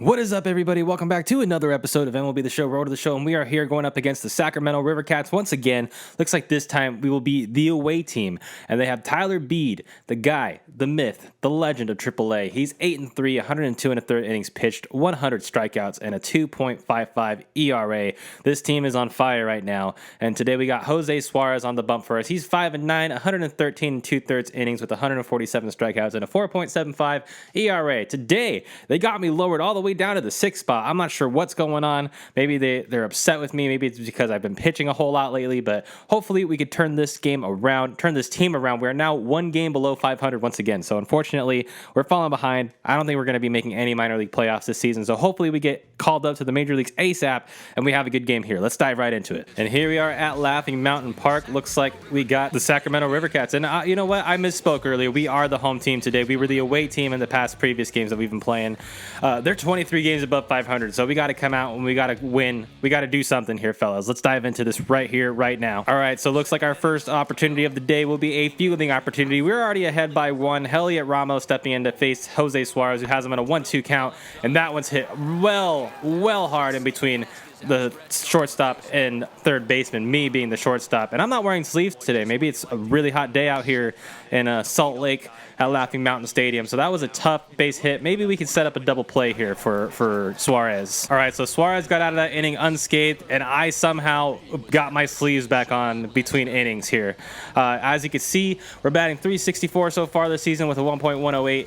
What is up, everybody? Welcome back to another episode of MLB The Show, Road to the Show, and we are here going up against the Sacramento River Cats once again. Looks like this time we will be the away team, and they have Tyler Beede, the guy, the myth, the legend of AAA. He's 8-3, 102 and a third innings pitched, 100 strikeouts, and a 2.55 ERA. This team is on fire right now, and today we got Jose Suarez on the bump for us. He's 5-9, 113 and two-thirds innings with 147 strikeouts and a 4.75 ERA. Today, they got me lowered all the way down to the sixth spot. I'm not sure what's going on. Maybe they're upset with me. Maybe it's because I've been pitching a whole lot lately, but hopefully we could turn this game around, turn this team around. We're now one game below 500 once again. So unfortunately, we're falling behind. I don't think we're going to be making any minor league playoffs this season. So hopefully we get called up to the major leagues ASAP and we have a good game here. Let's dive right into it. And here we are at Laughing Mountain Park. Looks like we got the Sacramento River Cats. And you know what? I misspoke earlier. We are the home team today. We were the away team in the previous games that we've been playing. They're 23 games above 500, so we got to come out and we got to win. We got to do something here, fellas. Let's dive into this right here, right now. All right, so looks like our first opportunity of the day will be a fielding opportunity. We're already ahead by one. Heliot Ramos stepping in to face Jose Suarez, who has him on a 1-2 count, and that one's hit well hard in between the shortstop and third baseman, me being the shortstop. And I'm not wearing sleeves today. Maybe it's a really hot day out here in Salt Lake at Laughing Mountain Stadium. So that was a tough base hit. Maybe we can set up a double play here for Suarez. All right, so Suarez got out of that inning unscathed, and I somehow got my sleeves back on between innings here. As you can see, we're batting .364 so far this season with a 1.108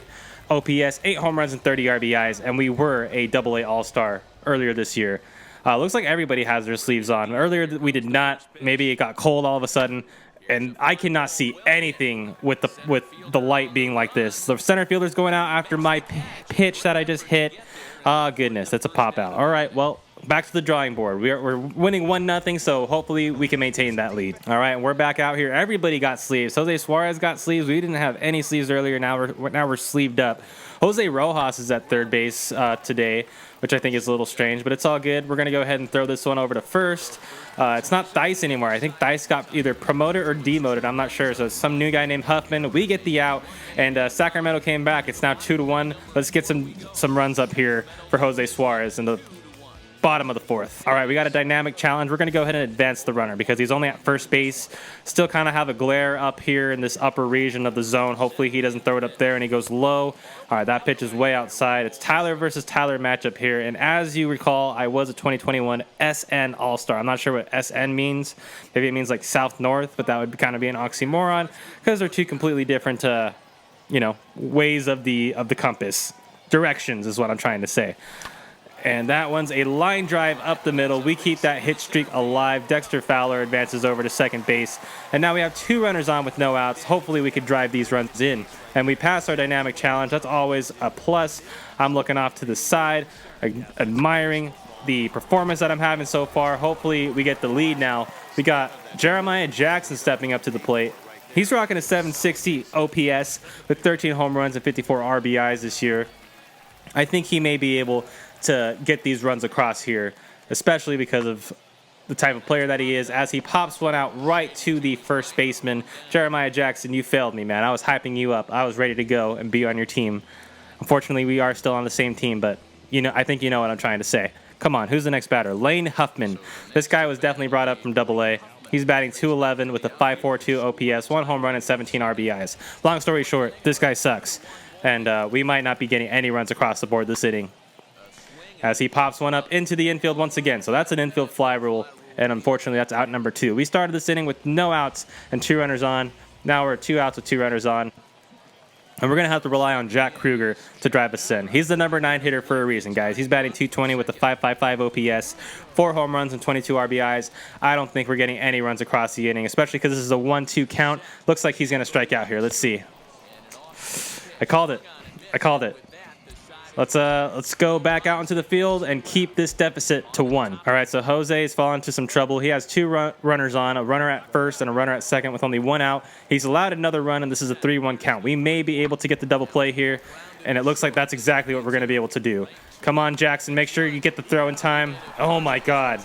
OPS, 8 home runs and 30 RBIs, and we were a AA All-Star earlier this year. Looks like everybody has their sleeves on. Earlier we did not. Maybe it got cold all of a sudden, and I cannot see anything with the light being like this. The center fielder's going out after my pitch that I just hit. Oh, goodness, that's a pop out. All right, well, back to the drawing board. We're winning 1-0, so hopefully we can maintain that lead. All right, and we're back out here. Everybody got sleeves. Jose Suarez got sleeves. We didn't have any sleeves earlier. Now we're sleeved up. Jose Rojas is at third base today, which I think is a little strange, but it's all good. We're going to go ahead and throw this one over to first. It's not Dice anymore. I think Dice got either promoted or demoted. I'm not sure. So it's some new guy named Huffman. We get the out, and Sacramento came back. It's now 2-1. Let's get some runs up here for Jose Suarez in the bottom of the fourth. All right, we got a dynamic challenge. We're going to go ahead and advance the runner because he's only at first base. Still kind of have a glare up here in this upper region of the zone. Hopefully he doesn't throw it up there and he goes low. All right, that pitch is way outside. It's Tyler versus Tyler matchup here. And as you recall, I was a 2021 SN All-Star. I'm not sure what SN means. Maybe it means like South-North, but that would kind of be an oxymoron because they're two completely different, ways of the compass. Directions is what I'm trying to say. And that one's a line drive up the middle. We keep that hit streak alive. Dexter Fowler advances over to second base. And now we have 2 runners on with no outs. Hopefully we could drive these runs in. And we pass our dynamic challenge. That's always a plus. I'm looking off to the side, admiring the performance that I'm having so far. Hopefully we get the lead now. We got Jeremiah Jackson stepping up to the plate. He's rocking a 760 OPS with 13 home runs and 54 RBIs this year. I think he may be able to get these runs across here, especially because of the type of player that he is, as he pops one out right to the first baseman. Jeremiah Jackson, you failed me, man. I was hyping you up. I was ready to go and be on your team. Unfortunately, we are still on the same team, but I think you know what I'm trying to say. Come on, who's the next batter? Lane Huffman. This guy was definitely brought up from AA. He's batting .211 with a 5.42 OPS, 1 home run and 17 RBIs. Long story short, this guy sucks, and we might not be getting any runs across the board this inning, as he pops one up into the infield once again. So that's an infield fly rule, and unfortunately that's out number 2. We started this inning with no outs and 2 runners on. Now we're 2 outs with 2 runners on. And we're going to have to rely on Jack Kruger to drive us in. He's the number 9 hitter for a reason, guys. He's batting .220 with a 5.55 OPS, 4 home runs and 22 RBIs. I don't think we're getting any runs across the inning, especially because this is a 1-2 count. Looks like he's going to strike out here. Let's see. I called it. Let's go back out into the field and keep this deficit to 1. All right, so Jose's fallen into some trouble. He has 2 runners on, a runner at first and a runner at second with only 1 out. He's allowed another run, and this is a 3-1 count. We may be able to get the double play here, and it looks like that's exactly what we're going to be able to do. Come on, Jackson, make sure you get the throw in time. Oh, my God.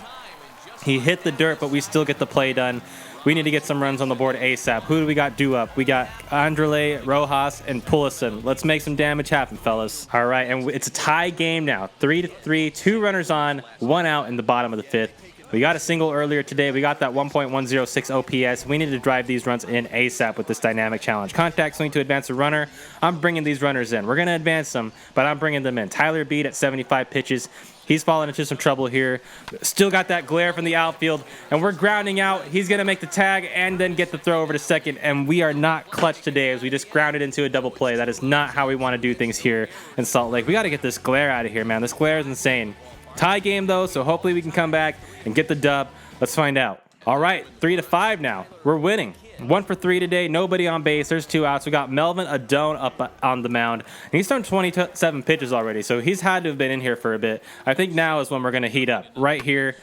He hit the dirt, but we still get the play done. We need to get some runs on the board ASAP. Who do we got due up? We got Andrele, Rojas, and Pullison. Let's make some damage happen, fellas. All right, and it's a tie game now. 3-3, 2 runners on, 1 out in the bottom of the 5th. We got a single earlier today. We got that 1.106 OPS. We need to drive these runs in ASAP with this dynamic challenge. Contact swing to advance a runner. I'm bringing these runners in. We're going to advance them, but I'm bringing them in. Tyler Beede at 75 pitches. He's fallen into some trouble here. Still got that glare from the outfield, and we're grounding out. He's going to make the tag and then get the throw over to second, and we are not clutch today as we just grounded into a double play. That is not how we want to do things here in Salt Lake. We got to get this glare out of here, man. This glare is insane. Tie game, though, so hopefully we can come back and get the dub. Let's find out. All right, 3-5 now. We're winning. 1 for 3 today. Nobody on base. There's 2 outs. We got Melvin Adone up on the mound. And he's thrown 27 pitches already, so he's had to have been in here for a bit. I think now is when we're going to heat up. Right here.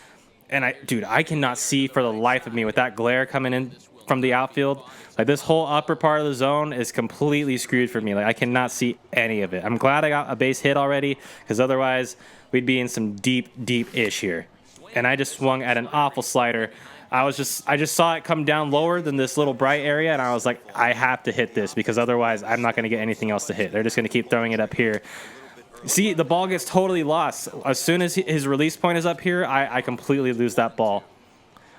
And, I cannot see for the life of me with that glare coming in from the outfield. Like, this whole upper part of the zone is completely screwed for me. Like, I cannot see any of it. I'm glad I got a base hit already, because otherwise we'd be in some deep ish here. And I just swung at an awful slider. I just saw it come down lower than this little bright area, and I was like, I have to hit this, because otherwise I'm not going to get anything else to hit. They're just going to keep throwing it up here. See, the ball gets totally lost. As soon as his release point is up here, I completely lose that ball.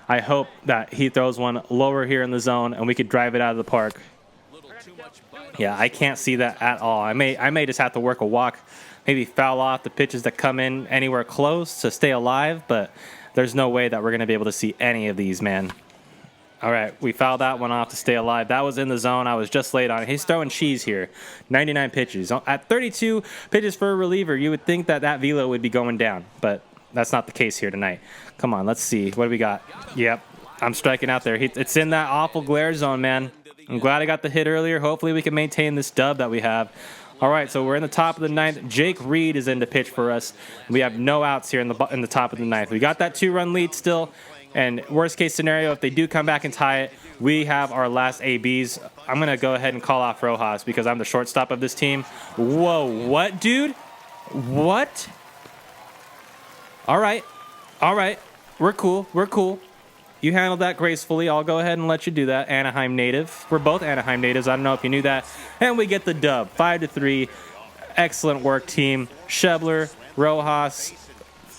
I hope that he throws one lower here in the zone, and we could drive it out of the park. Yeah, I can't see that at all. I may just have to work a walk, maybe foul off the pitches that come in anywhere close to stay alive, but there's no way that we're going to be able to see any of these, man. All right, we fouled that one off to stay alive. That was in the zone. I was just late on it. He's throwing cheese here. 99 pitches. At 32 pitches for a reliever, you would think that velo would be going down, but that's not the case here tonight. Come on, let's see. What do we got? Yep, I'm striking out there. It's in that awful glare zone, man. I'm glad I got the hit earlier. Hopefully we can maintain this dub that we have. All right, so we're in the top of the 9th. Jake Reed is in to pitch for us. We have no outs here in the top of the 9th. We got that 2-run lead still, and worst case scenario, if they do come back and tie it, we have our last ABs. I'm going to go ahead and call off Rojas because I'm the shortstop of this team. Whoa, what, dude? What? All right, we're cool. You handled that gracefully. I'll go ahead and let you do that. Anaheim native. We're both Anaheim natives. I don't know if you knew that. And we get the dub. 5-3. Excellent work, team. Schebler, Rojas,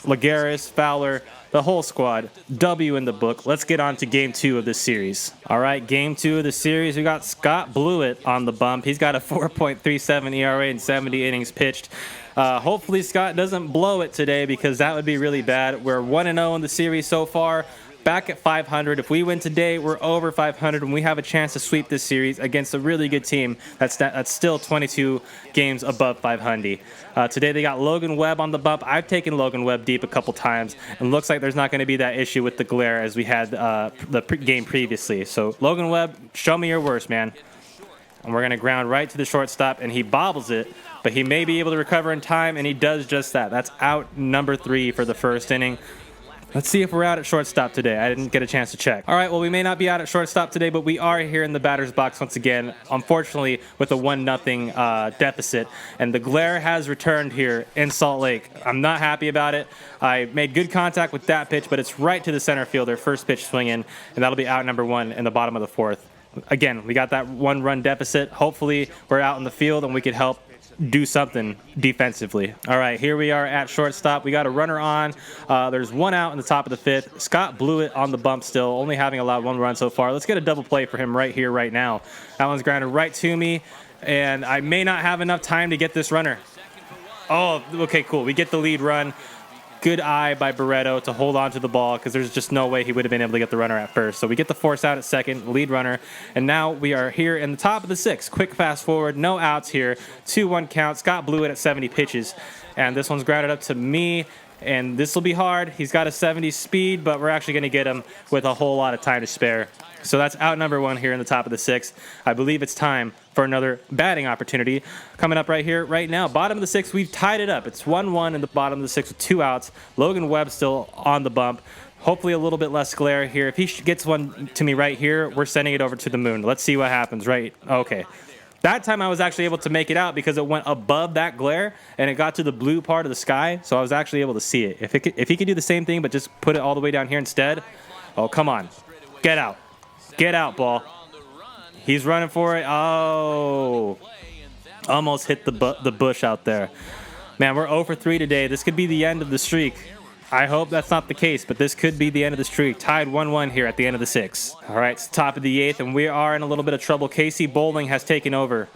Lagares, Fowler, the whole squad. W in the book. Let's get on to game 2 of this series. All right, game 2 of the series. We got Scott Blewett on the bump. He's got a 4.37 ERA and 70 innings pitched. Hopefully Scott doesn't blow it today because that would be really bad. We're 1-0 in the series so far. Back at 500. If we win today, we're over 500, and we have a chance to sweep this series against a really good team that's still 22 games above 500. Today they got Logan Webb on the bump. I've taken Logan Webb deep a couple times, and looks like there's not going to be that issue with the glare as we had game previously. So Logan Webb, show me your worst, man. And we're going to ground right to the shortstop, and he bobbles it, but he may be able to recover in time, and he does just that. That's out number 3 for the first inning. Let's see if we're out at shortstop today. I didn't get a chance to check. All right, well, we may not be out at shortstop today, but we are here in the batter's box once again, unfortunately, with a 1-0 deficit. And the glare has returned here in Salt Lake. I'm not happy about it. I made good contact with that pitch, but it's right to the center fielder, first pitch swinging, and that'll be out number 1 in the bottom of the 4th. Again, we got that 1-run deficit. Hopefully, we're out in the field and we could help do something defensively. All right, here we are at shortstop. We got a runner on. There's 1 out in the top of the 5th. Scott Blewett on the bump still, only having allowed 1 run so far. Let's get a double play for him right here, right now. That one's grounded right to me, and I may not have enough time to get this runner. Oh, okay, cool. We get the lead run. Good eye by Barreto to hold on to the ball because there's just no way he would have been able to get the runner at first. So we get the force out at second, lead runner, and now we are here in the top of the 6th. Quick fast forward, no outs here. 2-1 count. Scott Blewett at 70 pitches, and this one's grounded up to me, and this will be hard. He's got a 70 speed, but we're actually going to get him with a whole lot of time to spare. So that's out number 1 here in the top of the 6th. I believe it's time for another batting opportunity. Coming up right here, right now. Bottom of the 6th, we've tied it up. It's 1-1 in the bottom of the 6th with 2 outs. Logan Webb still on the bump. Hopefully a little bit less glare here. If he gets one to me right here, we're sending it over to the moon. Let's see what happens, right? Okay. That time I was actually able to make it out because it went above that glare and it got to the blue part of the sky, so I was actually able to see it. If he could do the same thing but just put it all the way down here instead, oh, come on. Get out. Get out, ball. He's running for it. Oh. Almost hit the bush out there. Man, we're 0 for 3 today. This could be the end of the streak. I hope that's not the case, but this could be the end of the streak. Tied 1-1 here at the end of the 6th. All right, it's the top of the 8th, and we are in a little bit of trouble. Casey Bowling has taken over,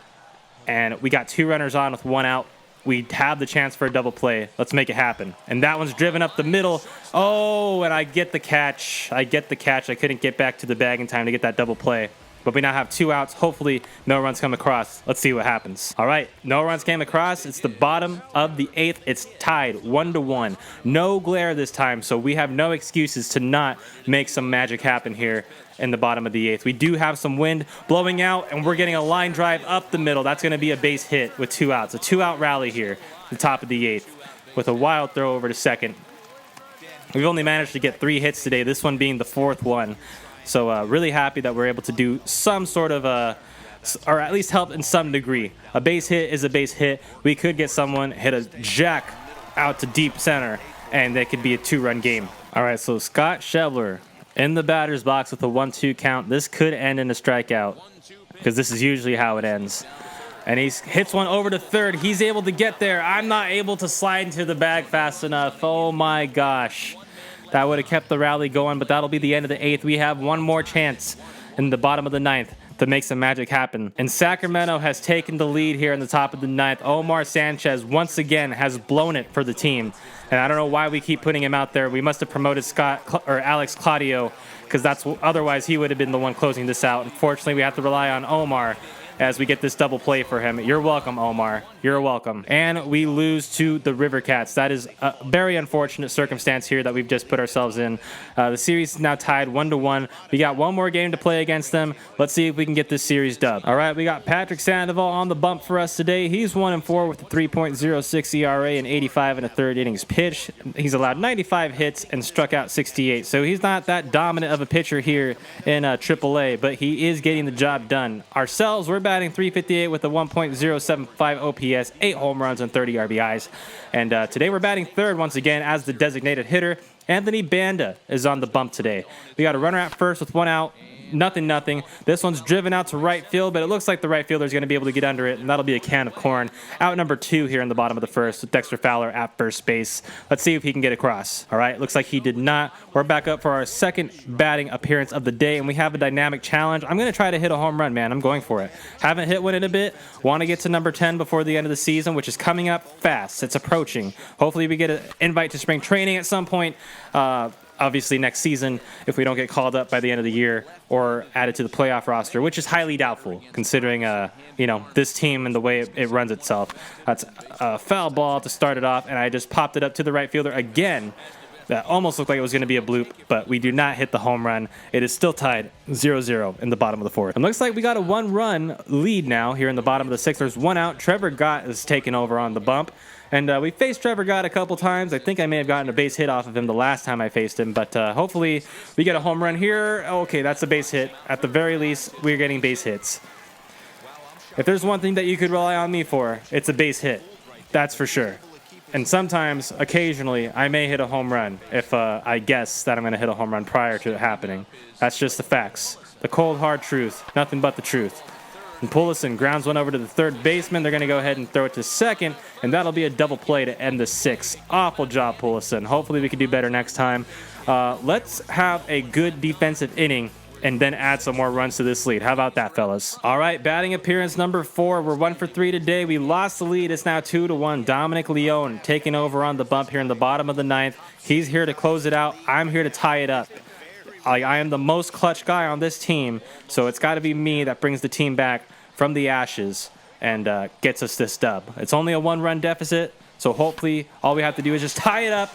and we got 2 runners on with 1 out. We have the chance for a double play. Let's make it happen. And that one's driven up the middle. Oh, and I get the catch. I couldn't get back to the bag in time to get that double play. But we now have 2 outs. Hopefully, no runs come across. Let's see what happens. All right, no runs came across. It's the bottom of the 8th. It's tied 1-1. No glare this time, so we have no excuses to not make some magic happen here in the bottom of the 8th. We do have some wind blowing out, and we're getting a line drive up the middle. That's going to be a base hit with 2 outs. A 2-out rally here, the top of the 8th, with a wild throw over to second. We've only managed to get 3 hits today, this one being the 4th one. So really happy that we're able to do some sort of or at least help in some degree. A base hit is a base hit. We could get someone hit a jack out to deep center, and that could be a 2-run game. All right, so Scott Schebler in the batter's box with a 1-2 count. This could end in a strikeout because this is usually how it ends. And he hits one over to third. He's able to get there. I'm not able to slide into the bag fast enough. Oh, my gosh. That would have kept the rally going, but that'll be the end of the 8th. We have one more chance in the bottom of the 9th to make some magic happen. And Sacramento has taken the lead here in the top of the 9th. Omar Sanchez once again has blown it for the team. And I don't know why we keep putting him out there. We must have promoted Alex Claudio, because otherwise he would have been the one closing this out. Unfortunately, we have to rely on Omar as we get this double play for him. You're welcome, Omar. You're welcome. And we lose to the River Cats. That is a very unfortunate circumstance here that we've just put ourselves in. The series is now tied 1-1. We got one more game to play against them. Let's see if we can get this series dubbed. All right, we got Patrick Sandoval on the bump for us today. He's 1-4 with a 3.06 ERA and 85 and a third innings pitch. He's allowed 95 hits and struck out 68. So he's not that dominant of a pitcher here in AAA, but he is getting the job done. Ourselves, we're batting .358 with a 1.075 OPS, 8 home runs and 30 RBIs. And today we're batting third once again as the designated hitter. Anthony Banda is on the bump today. We got a runner at first with 1 out. Nothing. This one's driven out to right field, but it looks like the right fielder is going to be able to get under it, and that'll be a can of corn. Out number 2 here in the bottom of the 1st with Dexter Fowler at first base. Let's see if he can get across. All right, looks like he did not. We're back up for our second batting appearance of the day, and we have a dynamic challenge. I'm going to try to hit a home run, man. I'm going for it. Haven't hit one in a bit. Want to get to number 10 before the end of the season, which is coming up fast. It's approaching. Hopefully we get an invite to spring training at some point. Obviously next season, if we don't get called up by the end of the year or added to the playoff roster, which is highly doubtful considering this team and the way it runs itself. That's a foul ball to start it off, and I just popped it up to the right fielder again. That almost looked like it was going to be a bloop, but we do not hit the home run. It is still tied 0-0 in the bottom of the 4th. And looks like we got a 1-run lead now here in the bottom of the 6th. There's 1 out. Trevor Gott is taking over on the bump. And we faced Trevor Gott a couple times. I think I may have gotten a base hit off of him the last time I faced him, but hopefully we get a home run here. Okay, that's a base hit. At the very least, we're getting base hits. If there's one thing that you could rely on me for, it's a base hit. That's for sure. And sometimes, occasionally, I may hit a home run if I guess that I'm going to hit a home run prior to it happening. That's just the facts. The cold, hard truth. Nothing but the truth. And Pullison grounds one over to the third baseman. They're going to go ahead and throw it to second, and that'll be a double play to end the 6th. Awful job, Pullison. Hopefully we can do better next time. Let's have a good defensive inning and then add some more runs to this lead. How about that, fellas? All right, batting appearance number 4. We're 1 for 3 today. We lost the lead. It's now 2-1. Dominic Leone taking over on the bump here in the bottom of the 9th. He's here to close it out. I'm here to tie it up. I am the most clutch guy on this team, so it's got to be me that brings the team back from the ashes and gets us this dub. It's only a 1-run deficit, so hopefully all we have to do is just tie it up.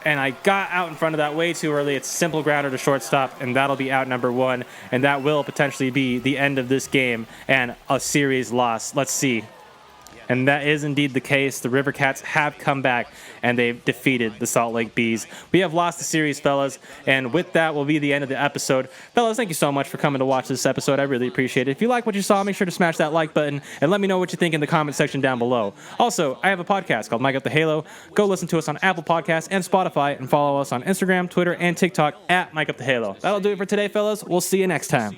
And I got out in front of that way too early. It's simple grounder to shortstop, and that'll be out number 1, and that will potentially be the end of this game and a series loss. Let's see. And that is indeed the case. The River Cats have come back, and they've defeated the Salt Lake Bees. We have lost the series, fellas, and with that will be the end of the episode. Fellas, thank you so much for coming to watch this episode. I really appreciate it. If you like what you saw, make sure to smash that like button, and let me know what you think in the comment section down below. Also, I have a podcast called Mike Up the Halo. Go listen to us on Apple Podcasts and Spotify, and follow us on Instagram, Twitter, and TikTok at Mike Up the Halo. That'll do it for today, fellas. We'll see you next time.